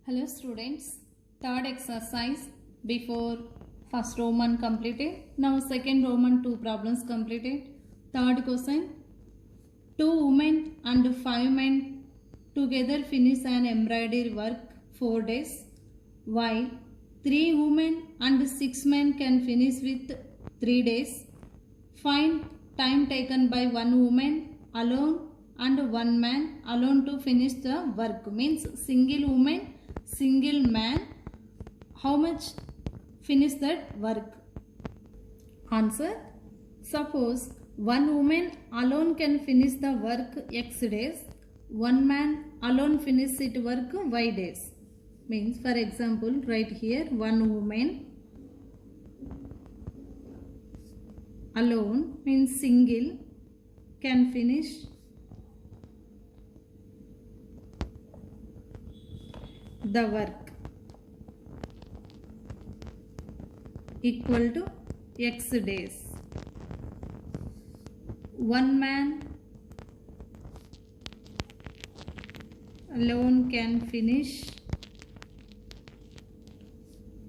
Hello students, third exercise before first Roman completed. Now second Roman 2 problems completed. Third question, 2 women and 5 men together finish an embroidery work 4 days, while 3 women and 6 men can finish with 3 days. Find time taken by 1 woman alone and 1 man alone to finish the work. Means single woman, single man, how much finish that work? Answer, suppose 1 woman alone can finish the work x days, 1 man alone finish it work y days. Means for example, right here 1 woman alone means single can finish the work equal to x days. 1 man alone can finish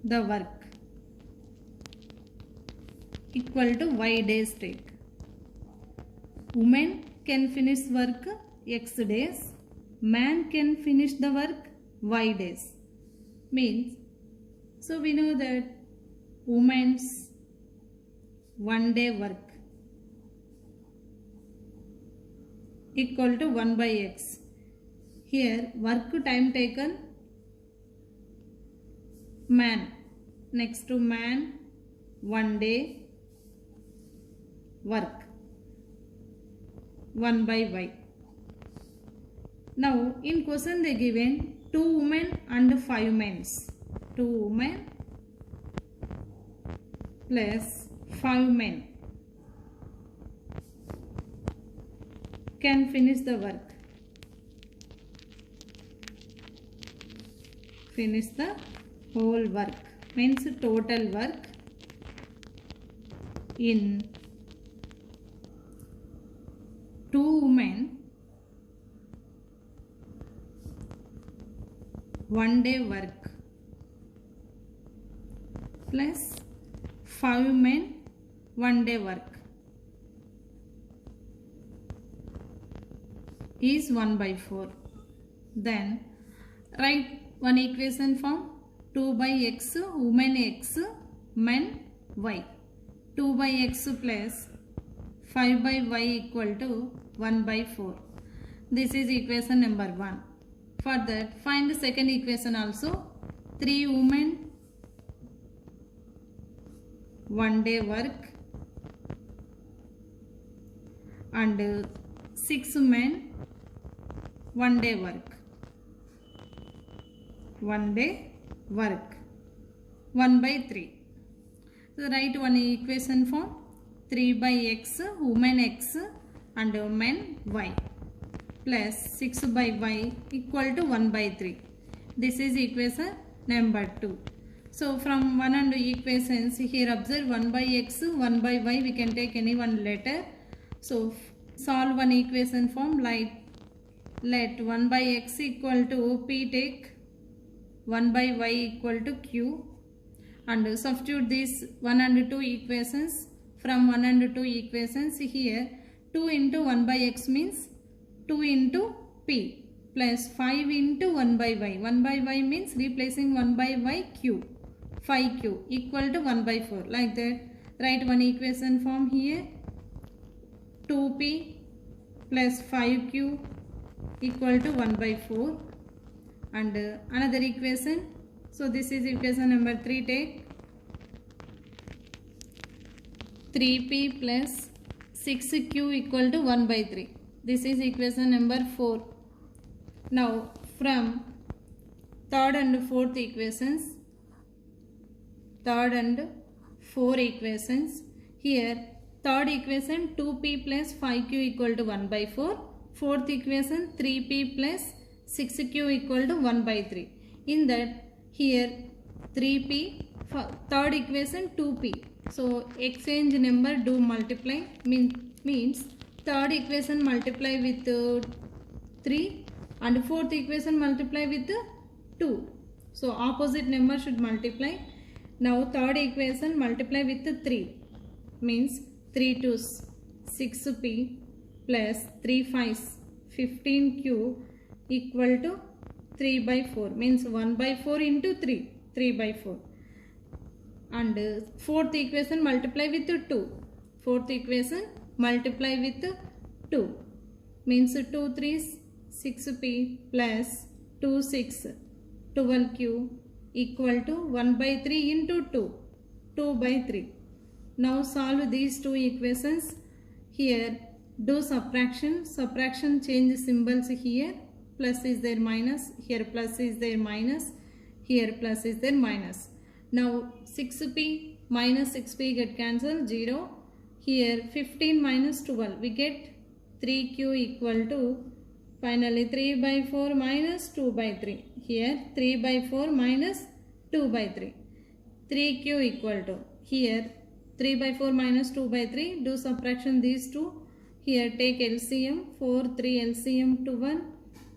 the work equal to y days take. Woman can finish work x days, man can finish the work y days. Means, so we know that women's 1 day work equal to 1 by x. Here work time taken man, next to man 1 day work 1 by y. Now in question they given 2 women and 5 men. 2 women plus 5 men can finish the work. Finish the whole work means total work in 2 women 1 day work plus 5 men 1 day work is 1 by 4. Then write one equation form: 2 by x women x men y. 2 by x plus 5 by y equal to 1 by 4. This is equation number 1. For that, find the second equation also. 3 women 1 day work and 6 men 1 day work. 1 day work 1 by 3. So write one equation form: 3 by x women x and men y plus 6 by y equal to 1 by 3. This is equation number 2. So from one and equations, here observe 1 by x, 1 by y, we can take any one letter. So solve one equation form like let 1 by x equal to p, take 1 by y equal to q, and substitute these 1 and 2 equations. From 1 and 2 equations, here 2 into 1 by x means 2 into p plus 5 into 1 by y. 1 by y means replacing 1 by y q, 5q equal to 1 by 4. Like that, write one equation form here: 2p plus 5q equal to 1 by 4. And another equation, so this is equation number 3, take 3p plus 6q equal to 1 by 3. This is equation number 4. Now from third and fourth equations, third and 4 equations, here third equation 2p plus 5q equal to 1 by 4. Fourth equation 3p plus 6q equal to 1 by 3. In that, here 3p, third equation 2p. So exchange number, do multiply, means third equation multiply with 3 and fourth equation multiply with 2. So opposite number should multiply. Now third equation multiply with 3 means 3 2s 6p plus 3 5s 15q equal to 3 by 4 means 1 by 4 into 3 by 4. And fourth equation multiply with 2. Fourth equation multiply with 2 means 2 3s 6p plus 2 6 12q equal to 1 by 3 into 2 by 3. Now solve these two equations. Here do subtraction change symbols. Here plus is there minus, here plus is there minus, here plus is there minus. Now 6p minus 6p get cancelled 0. Here 15 minus 12 we get 3q equal to finally 3 by 4 minus 2 by 3. Here 3 by 4 minus 2 by 3. 3q equal to here 3 by 4 minus 2 by 3. Do subtraction these two. Here take LCM 4 3 LCM 12.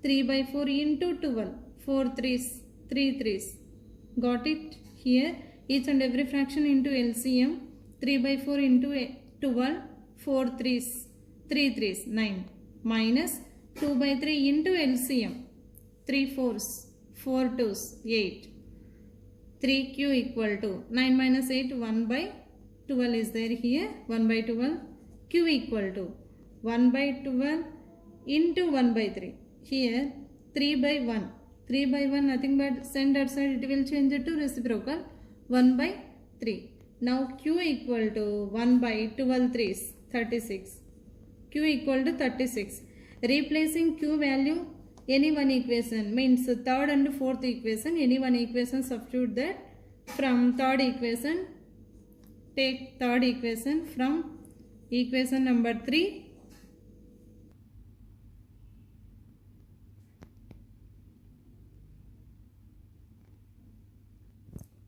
3 by 4 into 12. 4 3s 3 3s. Got it? Here each and every fraction into LCM. 3 by 4 into 12. 4 3s 3 3s 9 minus 2 by 3 into LCM 3 4s 4 2s 8. 3q equal to 9 minus 8 1 by 12 is there here 1 by 12. Q equal to 1 by 12 into 1 by 3. Here 3 by 1. 3 by 1 nothing but send outside, it will change it to reciprocal 1 by 3. Now Q equal to 1 by 12 3s 36. Q equal to 36. Replacing Q value any one equation means third and fourth equation, any one equation substitute that. From third equation take third equation from equation number 3.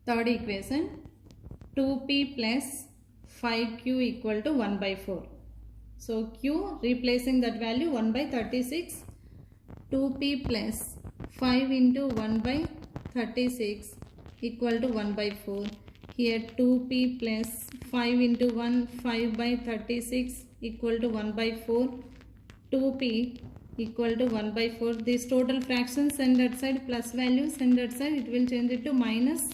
Third equation 2p plus 5q equal to 1 by 4. So Q replacing that value 1 by 36. 2p plus 5 into 1 by 36 equal to 1 by 4. Here 2p plus 5 into 1 5 by 36 equal to 1 by 4. 2p equal to 1 by 4. This total fraction send outside, plus value send outside, it will change it to minus.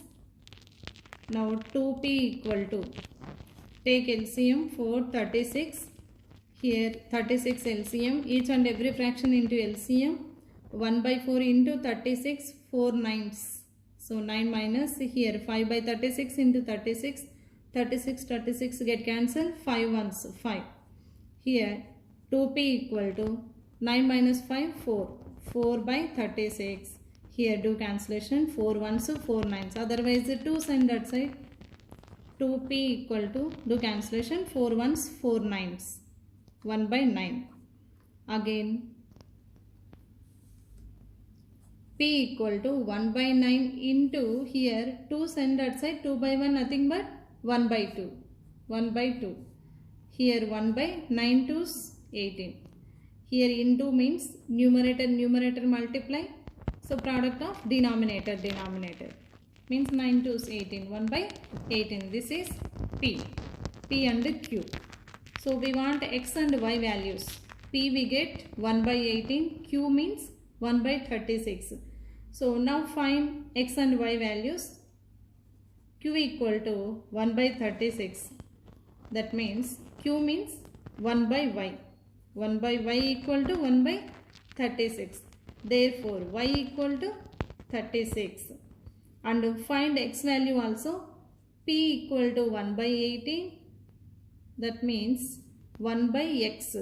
Now 2p equal to take LCM for 36. Here 36 LCM, each and every fraction into LCM. 1 by 4 into 36, 4 9s. So 9 minus here 5 by 36 into 36. 36 get cancelled, 5 1s 5. Here 2p equal to 9 minus 5 4 by 36. Here do cancellation 4 1s 4 9s, otherwise 2 send outside. 2p equal to do cancellation 4 1s 4 9s 1 by 9. Again p equal to 1 by 9 into here 2 send outside, 2 by 1 nothing but 1 by 2. 1 by 2. Here 1 by 9 2s 18. Here into means numerator multiply. So product of denominator means 9 2s 18. 1 by 18. This is P and Q. So we want x and y values. P we get 1 by 18. Q means 1 by 36. So now find x and y values. Q equal to 1 by 36. That means Q means 1 by y. 1 by y equal to 1 by 36. Therefore y equal to 36. And find x value also. P equal to 1 by 18. That means 1 by x.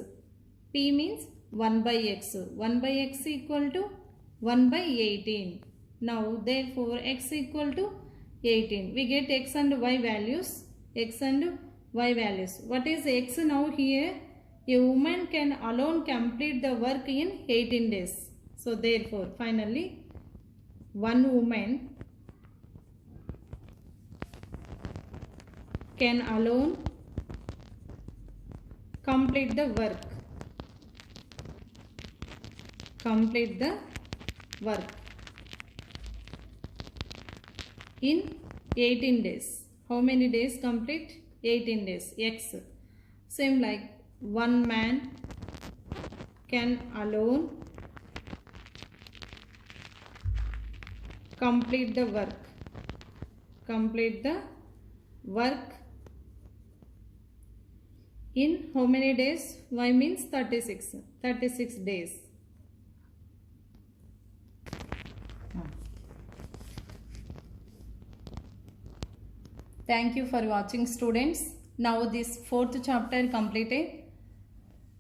P means 1 by x. 1 by x equal to 1 by 18. Now therefore x equal to 18. We get x and y values. X and y values. What is x now here? A woman can alone complete the work in 18 days. So therefore finally one woman can alone complete the work. in 18 days. How many days complete? 18 days. X. Same like one man can alone complete the work. Complete the work in how many days? Y means 36. 36 days. Thank you for watching, students. Now this fourth chapter completed.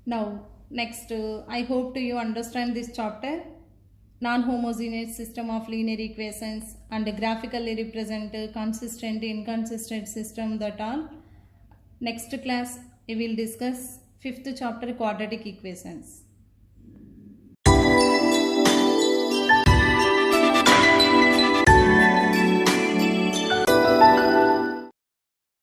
Now next I hope you understand this chapter, non-homogeneous system of linear equations and graphically represent consistent inconsistent system, that all. Next class we will discuss fifth chapter, quadratic equations.